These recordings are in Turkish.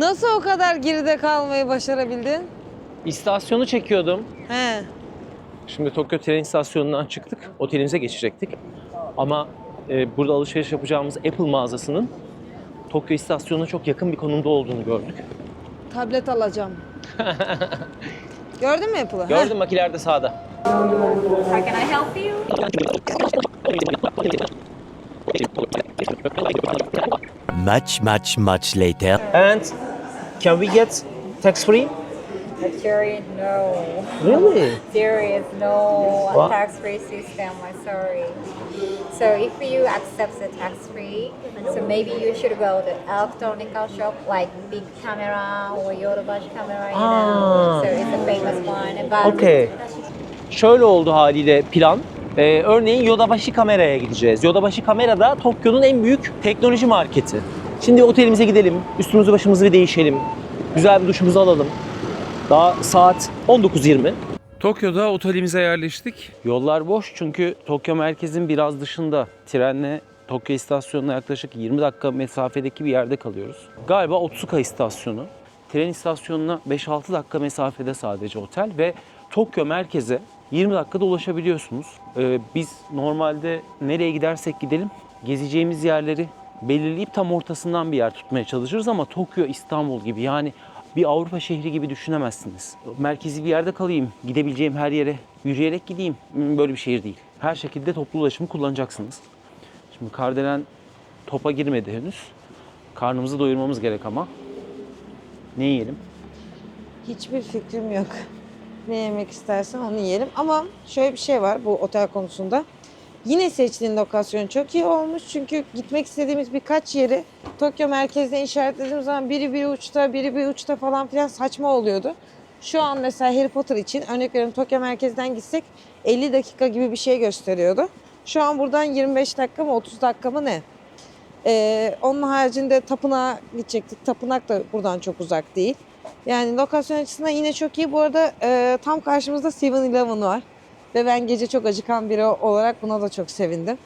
Nasıl o kadar geride kalmayı başarabildin? İstasyonu çekiyordum. He. Şimdi Tokyo tren istasyonundan çıktık. Otelimize geçecektik. Ama burada alışveriş yapacağımız Apple mağazasının Tokyo istasyonuna çok yakın bir konumda olduğunu gördük. Tablet alacağım. Gördün mü Apple'ı? Gördüm bak ileride sağda. How can I help you? Much later. And can we get tax free? Actually, no. Really? There is no What? tax-free system. I'm sorry. So if you accept the tax-free, so maybe you should go to electronic shop like Big Camera or Yodobashi Camera. You know? So it's a famous one. But Okay. Şöyle oldu haliyle plan. Örneğin Yodobashi Kamera'ya gideceğiz. Yodobashi Kamera da Tokyo'nun en büyük teknoloji marketi. Şimdi otelimize gidelim, üstümüzü başımızı bir değişelim, güzel bir duşumuzu alalım. Daha saat 19:20. Tokyo'da otelimize yerleştik. Yollar boş çünkü Tokyo merkezin biraz dışında. Trenle Tokyo istasyonuna yaklaşık 20 dakika mesafedeki bir yerde kalıyoruz. Galiba Otsuka istasyonu. Tren istasyonuna 5-6 dakika mesafede sadece otel ve Tokyo merkeze 20 dakikada ulaşabiliyorsunuz. Biz normalde nereye gidersek gidelim gezeceğimiz yerleri belirleyip tam ortasından bir yer tutmaya çalışırız ama Tokyo İstanbul gibi yani bir Avrupa şehri gibi düşünemezsiniz. Merkezi bir yerde kalayım, gidebileceğim her yere yürüyerek gideyim. Böyle bir şehir değil. Her şekilde toplu ulaşımı kullanacaksınız. Şimdi Kardelen topa girmedi henüz. Karnımızı doyurmamız gerek ama. Ne yiyelim? Hiçbir fikrim yok. Ne yemek istersen onu yiyelim. Ama şöyle bir şey var bu otel konusunda. Yine seçtiğin lokasyon çok iyi olmuş. Çünkü gitmek istediğimiz birkaç yeri Tokyo merkezde işaretlediğimiz zaman biri bir uçta, biri bir uçta falan filan saçma oluyordu. Şu an mesela Harry Potter için örnek veriyorum Tokyo merkezden gitsek 50 dakika gibi bir şey gösteriyordu. Şu an buradan 25 dakika mı 30 dakika mı ne? Onun haricinde tapınağa gidecektik. Tapınak da buradan çok uzak değil. Yani lokasyon açısından yine çok iyi. Bu arada tam karşımızda 7-Eleven var. Ve ben gece çok acıkan biri olarak buna da çok sevindim.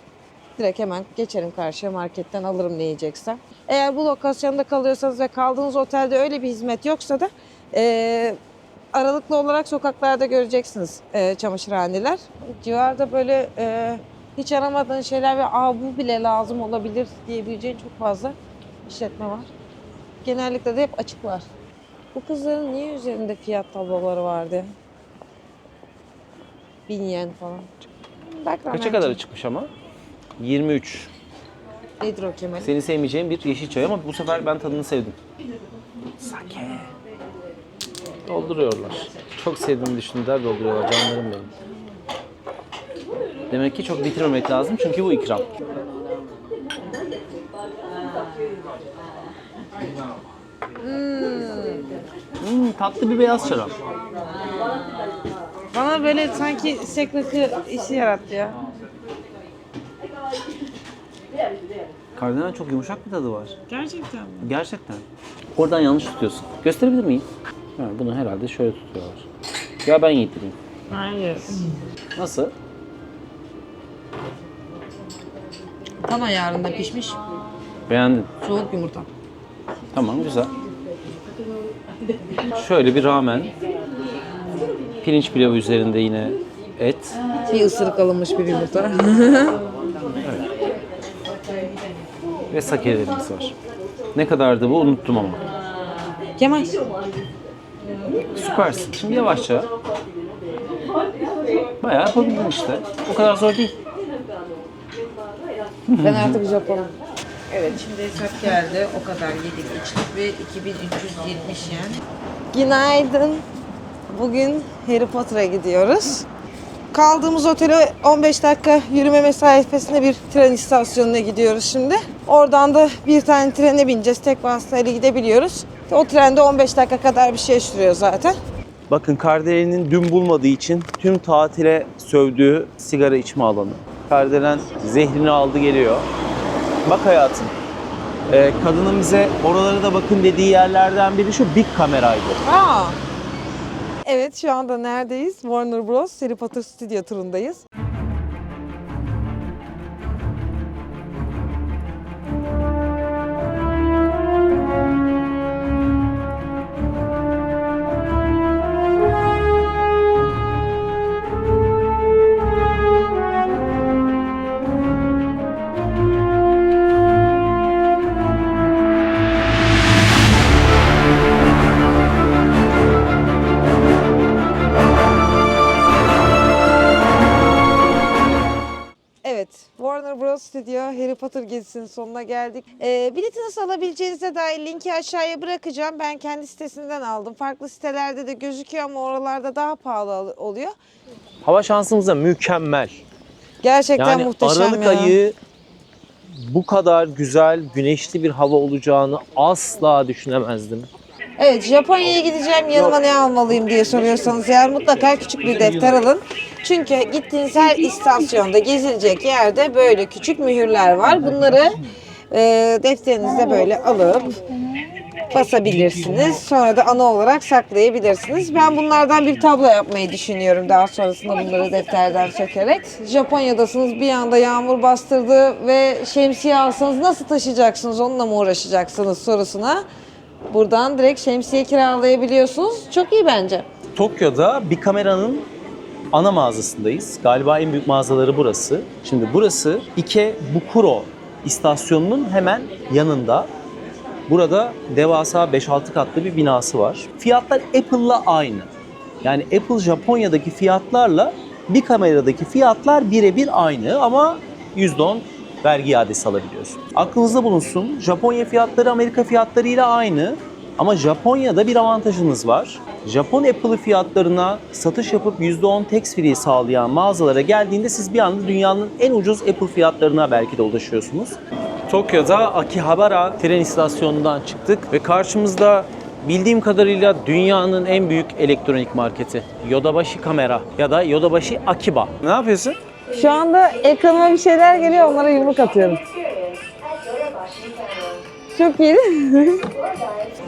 Direkt hemen geçerim karşıya marketten alırım ne yiyeceksem. Eğer bu lokasyonda kalıyorsanız ve kaldığınız otelde öyle bir hizmet yoksa da aralıklı olarak sokaklarda göreceksiniz çamaşırhaneler. Civarda böyle hiç aramadığın şeyler ve bu bile lazım olabilir diyebileceğin çok fazla işletme var. Genellikle de hep açık var. Bu kızların niye üzerinde fiyat tabloları vardı? 1000 yen falan. Kaça kadar çıkmış ama? 23. Nedir o Kemal? Seni sevmeyeceğim bir yeşil çay ama bu sefer ben tadını sevdim. Sake. Dolduruyorlar. Çok sevdiğimi düşündüler, dolduruyorlar. Canlarım benim. Demek ki çok bitirmemek lazım çünkü bu ikram. Tatlı bir beyaz şarap. Bana böyle sanki sekrakı işi yarattı ya. Kardelen çok yumuşak bir tadı var. Gerçekten mi? Gerçekten. Oradan yanlış tutuyorsun. Gösterebilir miyim? Ha, bunu herhalde şöyle tutuyorlar. Ya ben yedireyim. Hayır. Nasıl? Tam ayarında pişmiş Beğendin. soğuk yumurta. Tamam, güzel. Şöyle bir ramen. Pirinç pilavı üzerinde yine et. Bir ısırık alınmış bir yumurta. Ve sakelerimiz var. Ne kadardı bu unuttum ama. Kemal. Süpersin. Şimdi yavaşça. Bayağı yapabildin işte. O kadar zor değil. Ben artık Japonum. Evet şimdi hesap geldi. O kadar yedik içtik ve 2370 yen. Günaydın. Bugün Harry Potter'a gidiyoruz. Kaldığımız otele 15 dakika yürüme mesafesinde bir tren istasyonuna gidiyoruz şimdi. Oradan da bir tane trene bineceğiz. Tek vasıtayla gidebiliyoruz. O trende 15 dakika kadar bir şey sürüyor zaten. Bakın Kardelen'in dün bulmadığı için tüm tatile sövdüğü sigara içme alanı. Kardelen zehrini aldı geliyor. Bak hayatım. Kadının bize oralara da bakın dediği yerlerden biri şu Big Kamera'ydı. Aa. Evet şu anda neredeyiz? Warner Bros. Harry Potter Stüdyo turundayız. Potter gezisinin sonuna geldik. Bileti nasıl alabileceğinize dair linki aşağıya bırakacağım. Ben kendi sitesinden aldım. Farklı sitelerde de gözüküyor ama oralarda daha pahalı oluyor. Hava şansımız da mükemmel. Gerçekten Yani muhteşem Aralık ya. ayı bu kadar güzel, güneşli bir hava olacağını asla düşünemezdim. Evet, Japonya'ya gideceğim, yanıma ne almalıyım diye soruyorsanız eğer mutlaka küçük bir defter alın. Çünkü gittiğiniz her istasyonda, gezilecek yerde böyle küçük mühürler var. Bunları defterinizde böyle alıp basabilirsiniz. Sonra da ana olarak saklayabilirsiniz. Ben bunlardan bir tablo yapmayı düşünüyorum daha sonrasında bunları defterden sökerek. Japonya'dasınız, bir anda yağmur bastırdı ve şemsiye alsanız nasıl taşıyacaksınız, onunla mı uğraşacaksınız sorusuna buradan direkt şemsiye kiralayabiliyorsunuz. Çok iyi bence. Tokyo'da bir kameranın ana mağazasındayız. Galiba en büyük mağazaları burası. Şimdi burası Ikebukuro istasyonunun hemen yanında. Burada devasa 5-6 katlı bir binası var. Fiyatlar Apple'la aynı. Yani Apple Japonya'daki fiyatlarla bir kameradaki fiyatlar birebir aynı ama %10 vergi iadesi alabiliyorsun. Aklınızda bulunsun, Japonya fiyatları Amerika fiyatlarıyla aynı ama Japonya'da bir avantajınız var. Japon Apple fiyatlarına satış yapıp %10 tax free sağlayan mağazalara geldiğinde siz bir anda dünyanın en ucuz Apple fiyatlarına belki de ulaşıyorsunuz. Tokyo'da Akihabara tren istasyonundan çıktık ve karşımızda bildiğim kadarıyla dünyanın en büyük elektronik marketi Yodobashi Kamera ya da Yodobashi Akiba. Ne yapıyorsun? Şu anda ekranıma bir şeyler geliyor, onlara yumruk atıyorum. Çok iyi.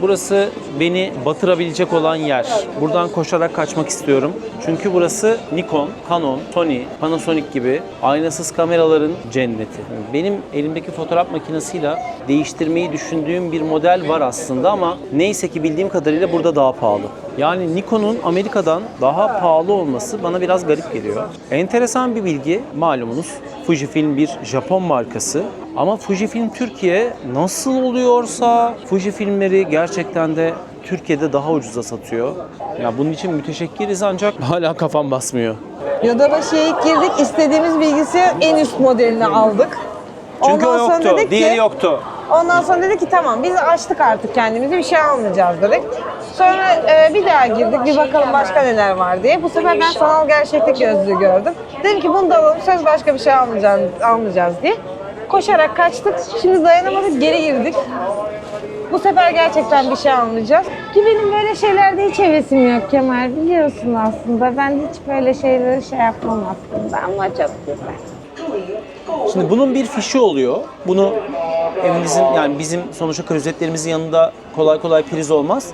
Burası beni batırabilecek olan yer. Buradan koşarak kaçmak istiyorum. Çünkü burası Nikon, Canon, Sony, Panasonic gibi aynasız kameraların cenneti. Benim elimdeki fotoğraf makinesiyle değiştirmeyi düşündüğüm bir model var aslında ama neyse ki bildiğim kadarıyla burada daha pahalı. Yani Nikon'un Amerika'dan daha pahalı olması bana biraz garip geliyor. Enteresan bir bilgi, malumunuz Fujifilm bir Japon markası. Ama Fujifilm Türkiye nasıl oluyorsa Fujifilmleri gerçekten de Türkiye'de daha ucuza satıyor. Ya bunun için müteşekkiriz ancak hala kafam basmıyor. Yodobaşı'ya ilk girdik, istediğimiz bilgisayarın en üst modelini aldık. Çünkü Ondan o sonra yoktu, dedik diğeri ki- yoktu. Ondan sonra dedik ki tamam biz açtık artık kendimizi, bir şey almayacağız dedik. Sonra bir daha girdik, bir bakalım başka neler var diye. Bu sefer ben sanal gerçeklik gözlüğü gördüm. Dedim ki bunu da alalım, söz başka bir şey almayacağız diye. Koşarak kaçtık, şimdi dayanamadık, geri girdik. Bu sefer gerçekten bir şey almayacağız. Ki benim böyle şeylerde hiç hevesim yok Kemal, biliyorsun aslında. Ben hiç böyle şeyleri şey yapmam aslında ama çok güzel. Şimdi bunun bir fişi oluyor. Bunu evimizin yani bizim sonuçta klozetlerimizin yanında kolay kolay priz olmaz.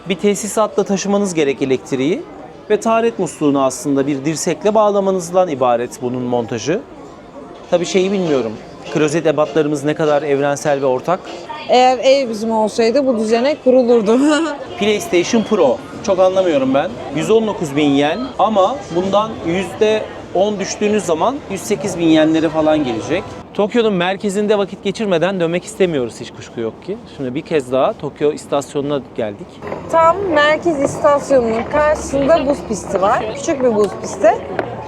Bir tesisatla taşımanız gerek elektriği ve taharet musluğunu aslında bir dirsekle bağlamanızdan ibaret bunun montajı. Tabii şeyi bilmiyorum. Klozet ebatlarımız ne kadar evrensel ve ortak. Eğer ev bizim olsaydı bu düzene kurulurdu. PlayStation Pro. Çok anlamıyorum ben. 119.000 yen ama bundan %10 düştüğünüz zaman 108.000 yenlere falan gelecek. Tokyo'nun merkezinde vakit geçirmeden dönmek istemiyoruz, hiç kuşku yok ki. Şimdi bir kez daha Tokyo istasyonuna geldik. Tam merkez istasyonunun karşısında buz pisti var. Küçük bir buz pisti.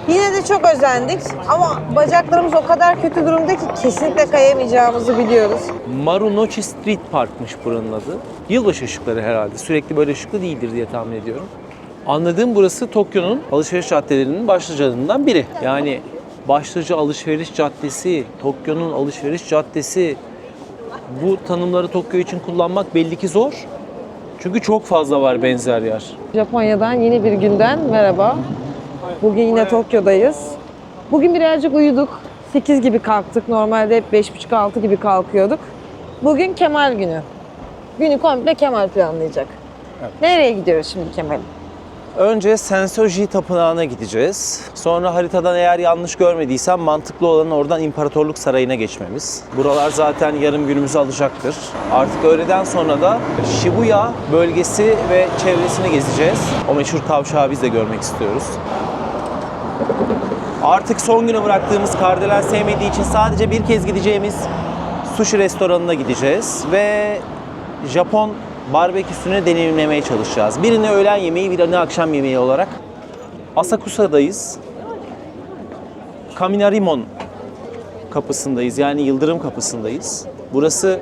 Yine de çok özendik ama bacaklarımız o kadar kötü durumda ki kesinlikle kayamayacağımızı biliyoruz. Marunouchi Street Park'mış buranın adı. Yılbaşı ışıkları herhalde. Sürekli böyle ışıklı değildir diye tahmin ediyorum. Anladığım burası Tokyo'nun alışveriş caddelerinin başlıcalarından biri. Yani başlıca alışveriş caddesi, Tokyo'nun alışveriş caddesi. Bu tanımları Tokyo için kullanmak belli ki zor. Çünkü çok fazla var benzer yer. Japonya'dan yeni bir günden merhaba. Bugün yine Tokyo'dayız. Bugün birazcık uyuduk. 8 gibi kalktık. Normalde hep 5.30-6 gibi kalkıyorduk. Bugün Kemal günü. Günü komple Kemal planlayacak. Nereye gidiyoruz şimdi Kemal? Önce Sensoji Tapınağı'na gideceğiz. Sonra haritadan eğer yanlış görmediysem mantıklı olan oradan İmparatorluk Sarayı'na geçmemiz. Buralar zaten yarım günümüzü alacaktır. Artık öğleden sonra da Shibuya bölgesi ve çevresini gezeceğiz. O meşhur kavşağı biz de görmek istiyoruz. Artık son güne bıraktığımız kardelen sevmediği için sadece bir kez gideceğimiz sushi restoranına gideceğiz ve Japon barbeküsünü deneyimlemeye çalışacağız. Birini öğlen yemeği, birini akşam yemeği olarak. Asakusa'dayız. Kaminarimon kapısındayız. Yani Yıldırım Kapısı'ndayız. Burası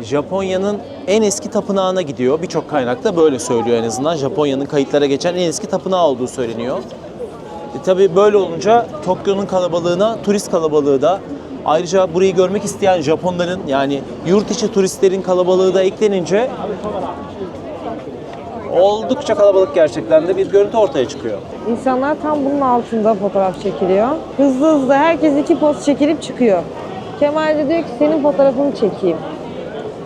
Japonya'nın en eski tapınağına gidiyor. Birçok kaynakta böyle söylüyor en azından. Japonya'nın kayıtlara geçen en eski tapınağı olduğu söyleniyor. Tabii böyle olunca Tokyo'nun kalabalığına turist kalabalığı da, ayrıca burayı görmek isteyen Japonların, yani yurt içi turistlerin kalabalığı da eklenince oldukça kalabalık gerçekten de bir görüntü ortaya çıkıyor. İnsanlar tam bunun altında fotoğraf çekiliyor. Hızlı hızlı herkes 2 poz çekilip çıkıyor. Kemal de diyor ki senin fotoğrafını çekeyim.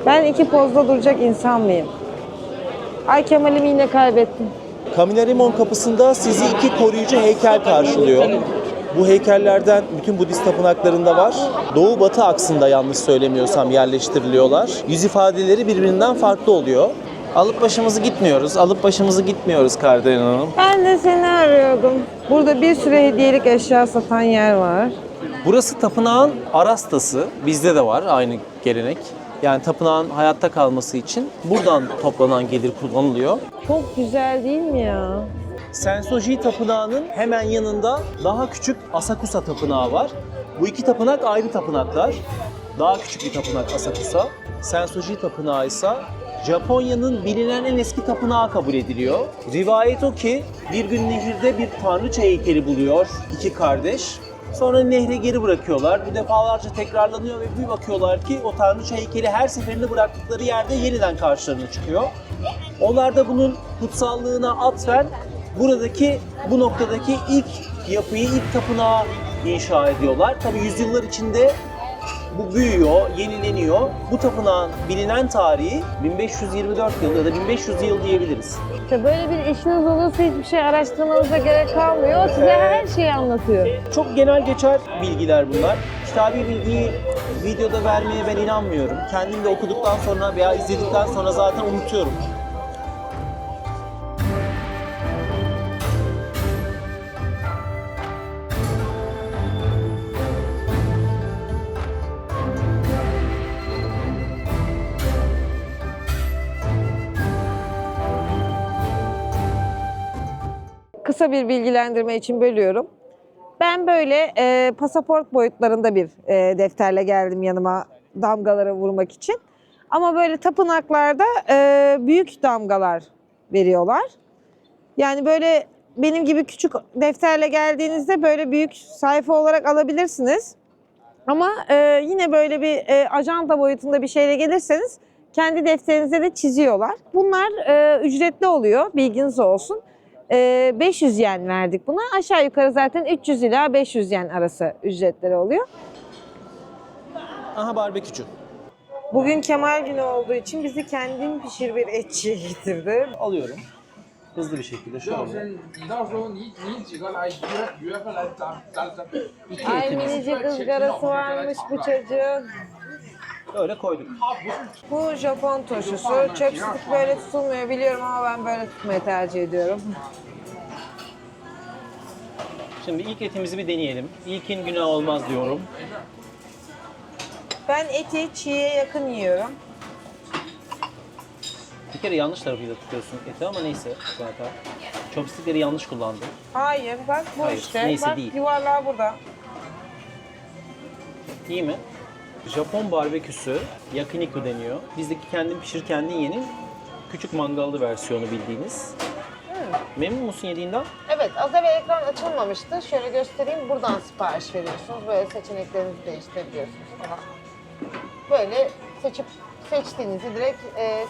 Ben 2 pozda duracak insan mıyım? Ay Kemal'imi yine kaybettim. Kamilarimon kapısında sizi 2 koruyucu heykel karşılıyor. Bu heykellerden bütün Budist tapınaklarında var. Doğu-batı aksında yanlış söylemiyorsam yerleştiriliyorlar. Yüz ifadeleri birbirinden farklı oluyor. Alıp başımızı gitmiyoruz Kardelen Hanım. Ben de seni arıyordum. Burada bir sürü hediyelik eşya satan yer var. Burası tapınağın arastası. Bizde de var aynı gelenek. Yani tapınağın hayatta kalması için buradan toplanan gelir kullanılıyor. Çok güzel değil mi ya? Sensoji Tapınağı'nın hemen yanında daha küçük Asakusa Tapınağı var. Bu iki tapınak ayrı tapınaklar. Daha küçük bir tapınak Asakusa. Sensoji Tapınağı ise Japonya'nın bilinen en eski tapınağı kabul ediliyor. Rivayet o ki bir gün nehirde bir tanrıça heykeli buluyor 2 kardeş. Sonra nehre geri bırakıyorlar. Bu defalarca tekrarlanıyor ve bir bakıyorlar ki o tanrıça heykeli her seferinde bıraktıkları yerde yeniden karşılarına çıkıyor. Onlar da bunun kutsallığına atfen bu noktadaki ilk yapıyı, ilk tapınağı inşa ediyorlar. Tabii yüzyıllar içinde bu büyüyor, yenileniyor. Bu tapınağın bilinen tarihi 1524 yıl ya da 1500 yıl diyebiliriz. İşte böyle bir işiniz olursa hiçbir şey araştırmanıza gerek kalmıyor. O size her şeyi anlatıyor. Çok genel geçer bilgiler bunlar. Kitabi bilgiyi videoda vermeye ben inanmıyorum. Kendim de okuduktan sonra veya izledikten sonra zaten unutuyorum. Kısa bir bilgilendirme için bölüyorum. Ben böyle pasaport boyutlarında bir defterle geldim yanıma damgaları vurmak için. Ama böyle tapınaklarda büyük damgalar veriyorlar. Yani böyle benim gibi küçük defterle geldiğinizde böyle büyük sayfa olarak alabilirsiniz. Ama yine böyle bir ajanta boyutunda bir şeyle gelirseniz kendi defterinize de çiziyorlar. Bunlar ücretli oluyor, bilginiz olsun. 500 yen verdik buna. Aşağı yukarı zaten 300 ila 500 yen arası ücretleri oluyor. Aha barbekücü. Bugün Kemal günü olduğu için bizi kendim pişir bir etçiye getirdi. Alıyorum. Hızlı bir şekilde şöyle. 你到时候你几个来约个来咱 Ay minicik ızgarası varmış bu çocuğun. Öyle koyduk. Bu Japon turşusu. Chopstick böyle tutulmuyor biliyorum ama ben böyle tutmayı tercih ediyorum. Şimdi ilk etimizi bir deneyelim. İlkin günah olmaz diyorum. Ben eti çiğe yakın yiyorum. Bir kere yanlış tarafıyla tutuyorsun eti ama neyse zaten. Chopstickleri yanlış kullandım. Hayır bak bu Hayır, işte. neyse Bak değil. yuvarlağı burada. İyi mi? Japon barbeküsü, yakiniku deniyor. Bizdeki kendin pişir kendin yenin küçük mangallı versiyonu bildiğiniz. Memnun musun yediğinden? Evet, az evvel ekran açılmamıştı. Şöyle göstereyim. Buradan sipariş veriyorsunuz. Böyle seçeneklerinizi değiştirebiliyorsunuz falan. Böyle seçtiğinizi direkt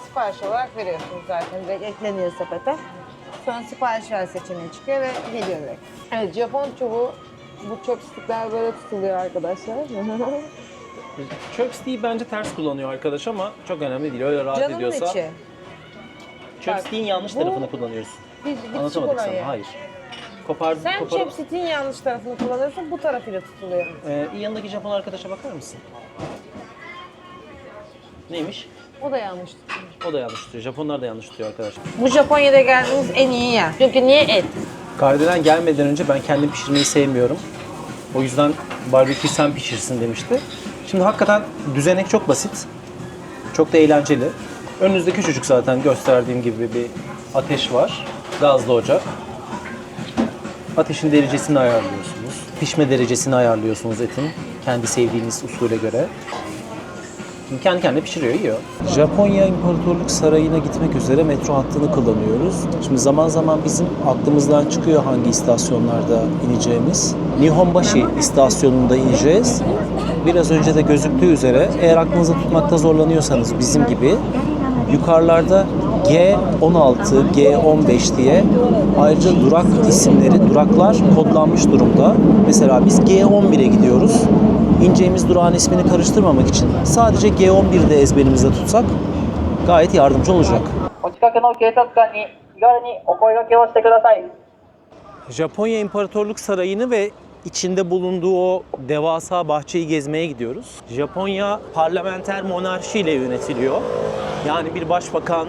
sipariş olarak veriyorsunuz zaten. Direkt ekleniyor sepete. Sonra sipariş ver seçeneği çıkıyor ve geliyor direkt. Evet, Japon çubuğu. Bu chopstickler böyle tutuluyor arkadaşlar. Chopstick'i bence ters kullanıyor arkadaş ama çok önemli değil. Öyle rahat Canımın ediyorsa. içi. Chopstick'in yanlış bu- tarafını kullanıyorsun. Biz Anlatamadık orayı. sana. Hayır. Sen chopstick'in yanlış tarafını kullanıyorsun, bu tarafıyla tutuluyor. Yanındaki Japon arkadaşa bakar mısın? Neymiş? O da yanlış tutuyor. O da yanlış tutuyor. Japonlar da yanlış tutuyor arkadaşlar. Bu Japonya'da geldiğimiz en iyi yer. Çünkü niye et? Kardelen gelmeden önce ben kendim pişirmeyi sevmiyorum. O yüzden barbeküyü sen pişirsin demişti. Şimdi hakikaten düzenek çok basit. Çok da eğlenceli. Önünüzde küçücük zaten gösterdiğim gibi bir ateş var. Gazlı ocak. Ateşin derecesini ayarlıyorsunuz. Pişme derecesini ayarlıyorsunuz etin. Kendi sevdiğiniz usule göre. Şimdi kendi kendine pişiriyor, yiyor. Japonya İmparatorluk Sarayı'na gitmek üzere metro hattını kullanıyoruz. Şimdi zaman zaman bizim aklımızdan çıkıyor hangi istasyonlarda ineceğimiz. Nihonbashi istasyonunda ineceğiz. Biraz önce de gözüktüğü üzere eğer aklınızda tutmakta zorlanıyorsanız bizim gibi yukarılarda G16, G15 diye ayrıca durak isimleri, duraklar kodlanmış durumda. Mesela biz G11'e gidiyoruz. İneceğimiz durağın ismini karıştırmamak için sadece G11'de ezberimizde tutsak gayet yardımcı olacak. お近くの警察官に気軽にお声掛けをしてください。 Japonya İmparatorluk Sarayı'nı ve içinde bulunduğu o devasa bahçeyi gezmeye gidiyoruz. Japonya parlamenter monarşi ile yönetiliyor. Yani bir başbakan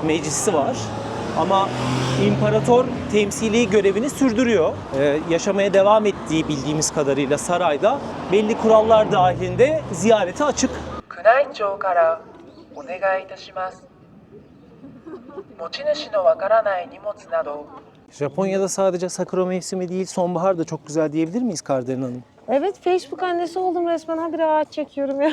meclisi var. Ama imparator temsili görevini sürdürüyor. Yaşamaya devam ettiği bildiğimiz kadarıyla sarayda belli kurallar dahilinde ziyarete açık. 宮内庁からお願いいたします。持ち主のわからない荷物など Japonya'da sadece sakura mevsimi değil, sonbahar da çok güzel diyebilir miyiz Kardelen Hanım? Evet, Facebook annesi oldum resmen. Habire ağaç çekiyorum ya.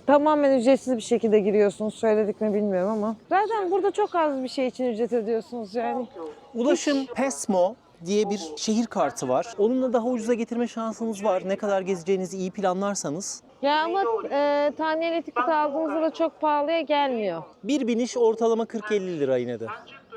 Tamamen ücretsiz bir şekilde giriyorsunuz. Söyledik mi bilmiyorum ama. Zaten burada çok az bir şey için ücret ödüyorsunuz yani. Ulaşım Pesmo diye bir şehir kartı var. Onunla daha ucuza getirme şansınız var. Ne kadar gezeceğinizi iyi planlarsanız. Ya ama taneli tiket aldığımızda da çok pahalıya gelmiyor. Bir biniş ortalama 40-50 lira yine de.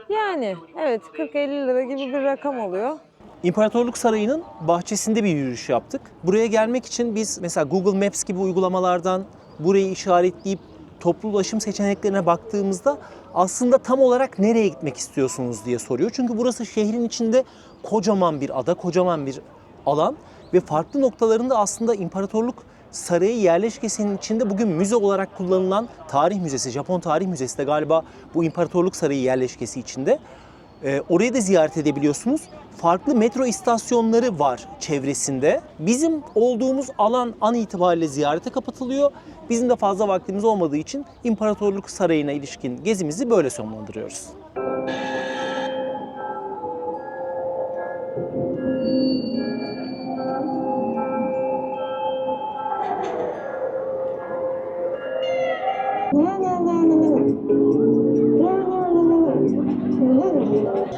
Yani evet 40-50 lira gibi bir rakam oluyor. İmparatorluk Sarayı'nın bahçesinde bir yürüyüş yaptık. Buraya gelmek için biz mesela Google Maps gibi uygulamalardan burayı işaretleyip toplu ulaşım seçeneklerine baktığımızda aslında tam olarak nereye gitmek istiyorsunuz diye soruyor. Çünkü burası şehrin içinde kocaman bir ada, kocaman bir alan ve farklı noktalarında aslında İmparatorluk Sarayı yerleşkesinin içinde bugün müze olarak kullanılan tarih müzesi, Japon Tarih Müzesi de galiba bu İmparatorluk Sarayı yerleşkesi içinde. Orayı da ziyaret edebiliyorsunuz. Farklı metro istasyonları var çevresinde. Bizim olduğumuz alan an itibariyle ziyarete kapatılıyor. Bizim de fazla vaktimiz olmadığı için İmparatorluk Sarayı'na ilişkin gezimizi böyle sonlandırıyoruz.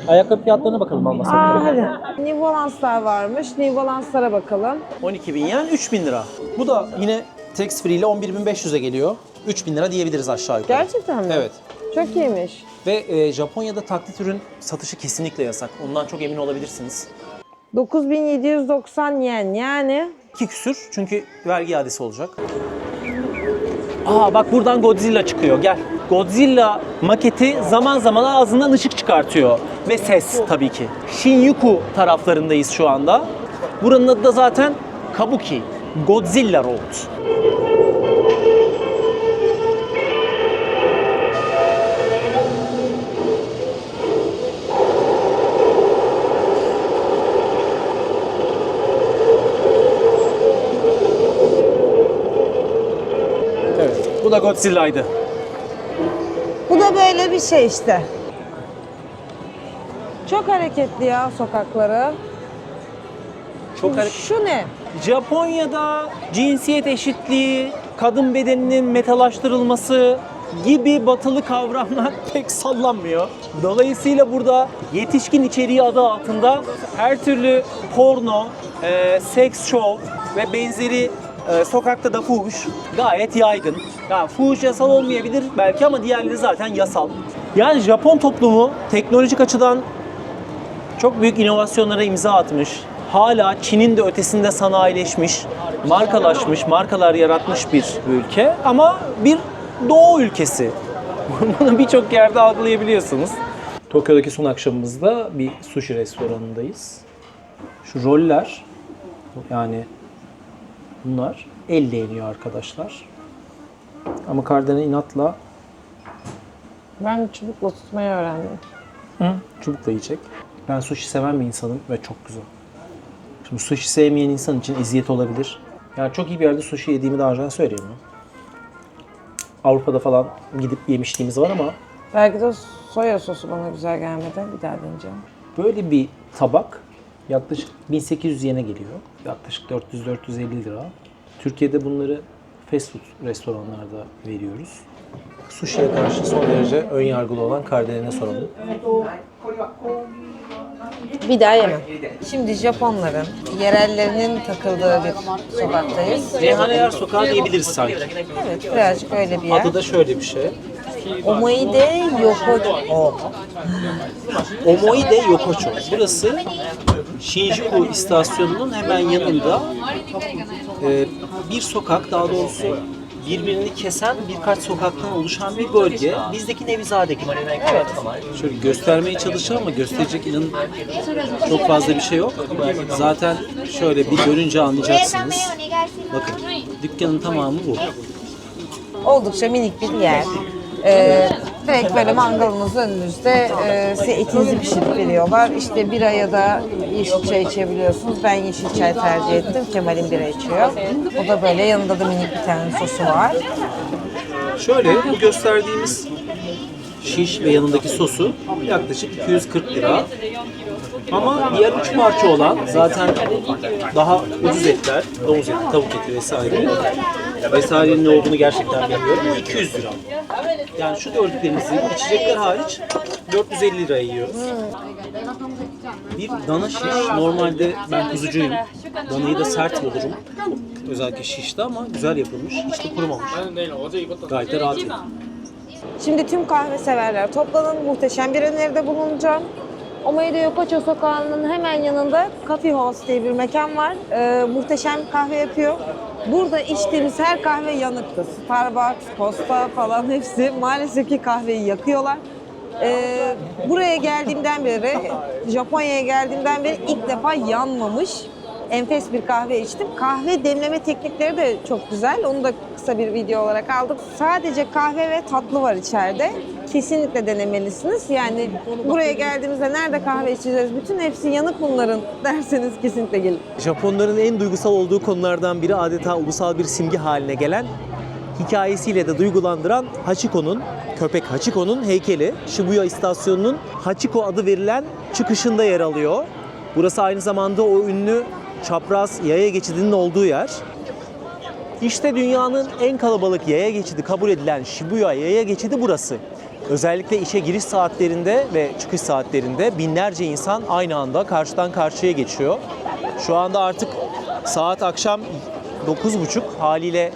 Ayakkabı fiyatlarına bakalım olmasa. Hadi. New Balance'lar varmış. New Balance'lara bakalım. 12.000 yen 3.000 lira. Bu da yine tax free ile 11.500'e geliyor. 3.000 lira diyebiliriz aşağı yukarı. Gerçekten mi? Evet. Çok iyiymiş. Ve Japonya'da taklit ürün satışı kesinlikle yasak. Ondan çok emin olabilirsiniz. 9.790 yen yani. 2 küsür çünkü vergi iadesi olacak. Aa bak buradan Godzilla çıkıyor gel. Godzilla maketi zaman zaman ağzından ışık çıkartıyor. Ve ses tabii ki. Shinjuku taraflarındayız şu anda. Buranın adı da zaten Kabuki. Godzilla Road. Evet, bu da Godzilla'ydı. Bu da böyle bir şey işte. Çok hareketli ya sokakları. Çok Şu ne? Japonya'da cinsiyet eşitliği, kadın bedeninin metalaştırılması gibi batılı kavramlar pek sallanmıyor. Dolayısıyla burada yetişkin içeriği adı altında her türlü porno, seks şov ve benzeri sokakta da fuhuş gayet yaygın. Yani fuhuş yasal olmayabilir belki ama diğerleri zaten yasal. Yani Japon toplumu teknolojik açıdan çok büyük inovasyonlara imza atmış. Hala Çin'in de ötesinde sanayileşmiş, markalaşmış, markalar yaratmış bir ülke ama bir doğu ülkesi. Bunu birçok yerde algılayabiliyorsunuz. Tokyo'daki son akşamımızda bir sushi restoranındayız. Şu roller, yani bunlar elle yeniyor arkadaşlar. Ama Kardelen inatla Ben çubukla tutmayı öğrendim. çubukla yiyecek. Ben sushi seven bir insanım ve çok güzel. Şimdi sushi sevmeyen insan için eziyet olabilir. Yani çok iyi bir yerde sushi yediğimi daha önce söyleyeyim mi? Avrupa'da falan gidip yemişliğimiz var ama Belki de soya sosu bana güzel gelmedi. Bir daha deneyeceğim. böyle bir tabak Yaklaşık 1800 yene geliyor. Yaklaşık 400-450 lira. Türkiye'de bunları fast food restoranlarda veriyoruz. Sushi'ye karşı son derece ön yargılı olan Kardelen'e soralım. Bir daha yemem. Şimdi Japonların, yerellerinin takıldığı bir sokaktayız. Reyhaneler Sokağı diyebiliriz sanki. Evet, birazcık öyle bir yer. Adı da şöyle bir şey. Omoide Yokocho. Omoide Yokocho. Burası Shinjuku istasyonunun hemen yanında bir sokak, daha doğrusu birbirini kesen birkaç sokaktan oluşan bir bölge. Bizdeki Nevizade gibi. Evet. Şöyle göstermeye çalışacağım ama gösterecek inanın çok fazla bir şey yok. Zaten şöyle bir görünce anlayacaksınız. Bakın dükkanın tamamı bu. Oldukça minik bir yer. Direkt böyle mangalınız önünüzde size etinizi pişirip veriyorlar. İşte bira ya da yeşil çay içebiliyorsunuz. Ben yeşil çay tercih ettim. Kemal'in bira içiyor. O da böyle, yanında da minik bir tane sosu var. Şöyle bu gösterdiğimiz şiş ve yanındaki sosu yaklaşık 240 lira. Ama diğer üç parça olan zaten daha ucuz etler, domuz eti, tavuk eti vesaire. Vesairenin ne olduğunu gerçekten bilmiyorum. 200 lira. Yani şu gördüklerinizi içecekler hariç 450 liraya yiyoruz. Bir dana şiş. Normalde ben kuzucuyum. Danayı da sert bulurum. Özellikle şişte ama güzel yapılmış. Hiç de kurumamış. Gayet de rahat yedim. Şimdi tüm kahve severler toplanın. Muhteşem bir öneride bulunacağım. Omoide Yokocho sokağının hemen yanında Coffee House diye bir mekan var. Muhteşem kahve yapıyor. Burada içtiğimiz her kahve yanıktı. Starbucks, Costa falan hepsi maalesef ki kahveyi yakıyorlar. Buraya geldiğimden beri, Japonya'ya geldiğimden beri ilk defa yanmamış enfes bir kahve içtim. Kahve demleme teknikleri de çok güzel. Onu da kısa bir video olarak aldım. Sadece kahve ve tatlı var içeride. Kesinlikle denemelisiniz. Yani buraya geldiğimizde nerede kahve içeceğiz? Bütün hepsi yanık bunların derseniz kesinlikle gelin. Japonların en duygusal olduğu konulardan biri adeta ulusal bir simge haline gelen, hikayesiyle de duygulandıran Hachiko'nun, köpek Hachiko'nun heykeli Shibuya istasyonunun Hachiko adı verilen çıkışında yer alıyor. Burası aynı zamanda o ünlü çapraz yaya geçidinin olduğu yer. İşte dünyanın en kalabalık yaya geçidi kabul edilen Shibuya yaya geçidi burası. Özellikle işe giriş saatlerinde ve çıkış saatlerinde binlerce insan aynı anda karşıdan karşıya geçiyor. Şu anda artık saat akşam 9.30, haliyle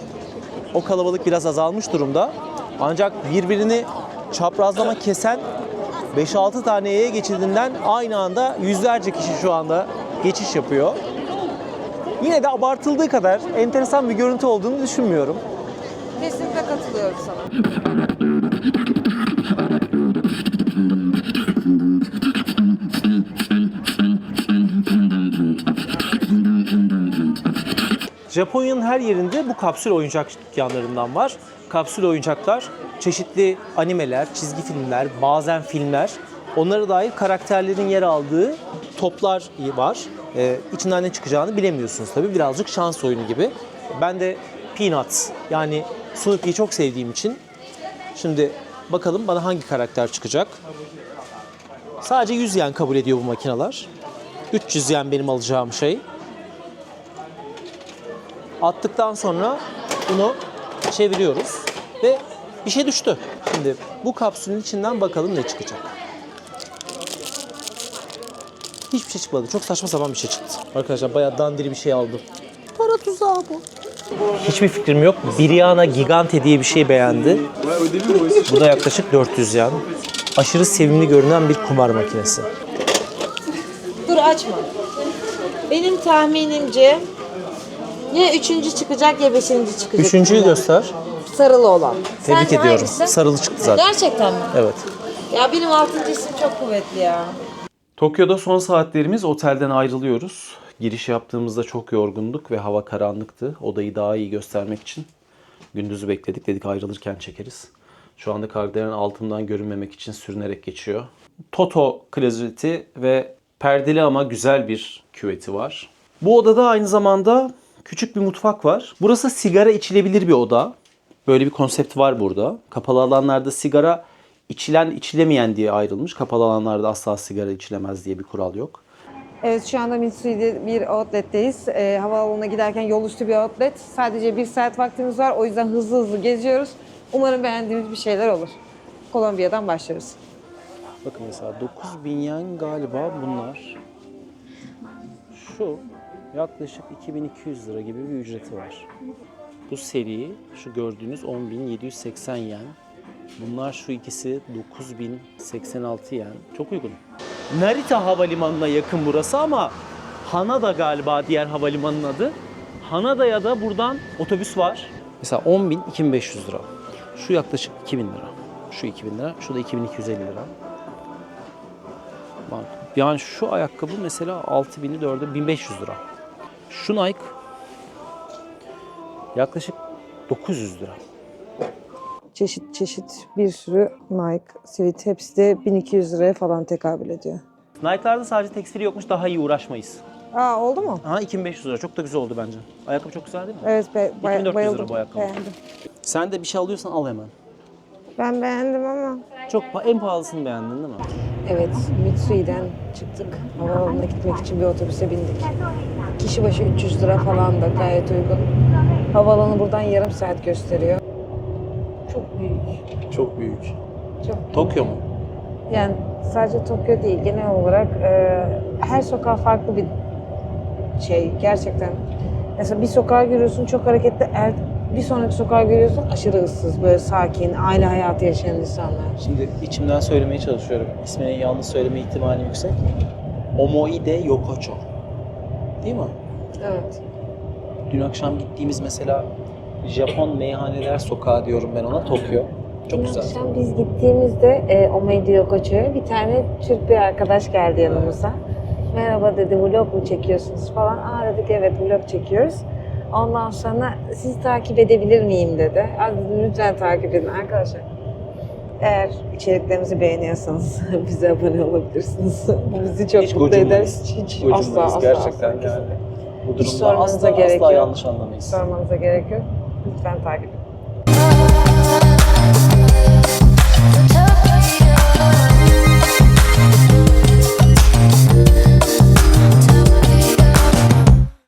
o kalabalık biraz azalmış durumda. Ancak birbirini çaprazlama kesen 5-6 tane yaya geçidinden aynı anda yüzlerce kişi şu anda geçiş yapıyor. Yine de abartıldığı kadar enteresan bir görüntü olduğunu düşünmüyorum. Kesinlikle katılıyorum sana. Japonya'nın her yerinde bu kapsül oyuncak dükkanlarından var. Kapsül oyuncaklar, çeşitli animeler, çizgi filmler, bazen filmler, onlara dair karakterlerin yer aldığı toplar var. İçinden ne çıkacağını bilemiyorsunuz tabii. Birazcık şans oyunu gibi. Ben de Peanuts, yani Snoopy'yi çok sevdiğim için şimdi bakalım bana hangi karakter çıkacak. Sadece 100 yen kabul ediyor bu makineler. 300 yen benim alacağım şey. Attıktan sonra bunu çeviriyoruz ve bir şey düştü. Şimdi bu kapsülün içinden bakalım ne çıkacak. Hiçbir şey çıkmadı. Çok saçma sapan bir şey çıktı. Arkadaşlar bayağı dandiri bir şey aldım. Para tuzağı bu. Hiçbir fikrim yok. Biriana Gigante diye bir şey beğendi. Bu da yaklaşık 400 yen. Aşırı sevimli görünen bir kumar makinesi. Dur açma. Benim tahminimce ya üçüncü çıkacak ya beşinci çıkacak. Üçüncüyü göster. Sarılı olan. Tebrik Sence ediyorum. hangisi? Sarılı çıktı zaten. Gerçekten mi? Evet. Ya benim 6. isim çok kuvvetli ya. Tokyo'da son saatlerimiz, otelden ayrılıyoruz. Giriş yaptığımızda çok yorgunduk ve hava karanlıktı. Odayı daha iyi göstermek için gündüzü bekledik. Dedik ayrılırken çekeriz. Şu anda Kardelen altından görünmemek için sürünerek geçiyor. Toto klozeti ve perdeli ama güzel bir küveti var. Bu odada aynı zamanda küçük bir mutfak var. Burası sigara içilebilir bir oda. Böyle bir konsept var burada. Kapalı alanlarda sigara içilen, içilemeyen diye ayrılmış. Kapalı alanlarda asla sigara içilemez diye bir kural yok. Evet, şu anda Mitsui'de bir outlet'teyiz. Havaalanına giderken yol üstü bir outlet. Sadece 1 saat vaktimiz var. O yüzden hızlı hızlı geziyoruz. Umarım beğendiğimiz bir şeyler olur. Kolombiya'dan başlarız. Bakın mesela 9.000 yen galiba bunlar. Şu yaklaşık 2.200 lira gibi bir ücreti var. Bu seri, şu gördüğünüz 10.780 yen. Bunlar şu ikisi 9.086 yen. Çok uygun. Narita Havalimanı'na yakın burası ama Hanada galiba diğer havalimanının adı. Hanada'ya da buradan otobüs var. Mesela 10.000 2.500 lira. Şu yaklaşık 2.000 lira. Şu 2.000 lira. Şu da 2.250 lira. Bak, yani şu ayakkabı mesela 6.000'i 4'e 1.500 lira. Şu Nike yaklaşık 900 lira. Çeşit çeşit bir sürü Nike, Sweat hepsi de 1200 liraya falan tekabül ediyor. Nike'larda sadece tekstili yokmuş, daha iyi uğraşmayız. Aa, oldu mu? Aha 2.500 lira. Çok da güzel oldu bence. Ayakkabı çok güzel değil mi? Evet, 2400 lira bayıldım. bu ayakkabı. Beğendim. Sen de bir şey alıyorsan al hemen. Ben beğendim ama. Çok en pahalısını beğendin değil mi? Evet, Mitsui'den çıktık. Havaalanına gitmek için bir otobüse bindik. Kişi başı 300 lira falan da gayet uygun. Havaalanı buradan yarım saat gösteriyor. Çok büyük. Çok büyük. Çok Tokyo mu? Yani sadece Tokyo değil, genel olarak her sokak farklı bir şey gerçekten. Mesela bir sokağa giriyorsun çok hareketli, bir sonraki sokağa giriyorsun aşırı ıssız, böyle sakin, aile hayatı yaşayan insanlar. Şimdi içimden söylemeye çalışıyorum. İsmini yanlış söyleme ihtimali yüksek. Omoide Yokocho. Değil mi? Evet. Dün akşam gittiğimiz mesela Japon meyhaneler sokağı diyorum ben ona, Tokyo. Çok güzel. Akşam biz gittiğimizde Omeide Yokocho'ya bir tane Türk bir arkadaş geldi yanımıza. Merhaba dedi, vlog mu çekiyorsunuz falan. Aa dedik, evet vlog çekiyoruz. Ondan sonra sizi takip edebilir miyim dedi. Aa dedim, lütfen takip edin arkadaşlar. Eğer içeriklerimizi beğeniyorsanız bize abone olabilirsiniz. Bu bizi çok Hiç mutlu eder. gocunmayız. Hiç Gocunmayız asla gerçekten asla. yani. Bu Hiç durumda sormanıza asla gerek asla yok. yanlış anlamayız. Sormanıza gerek yok. Lütfen takip edin.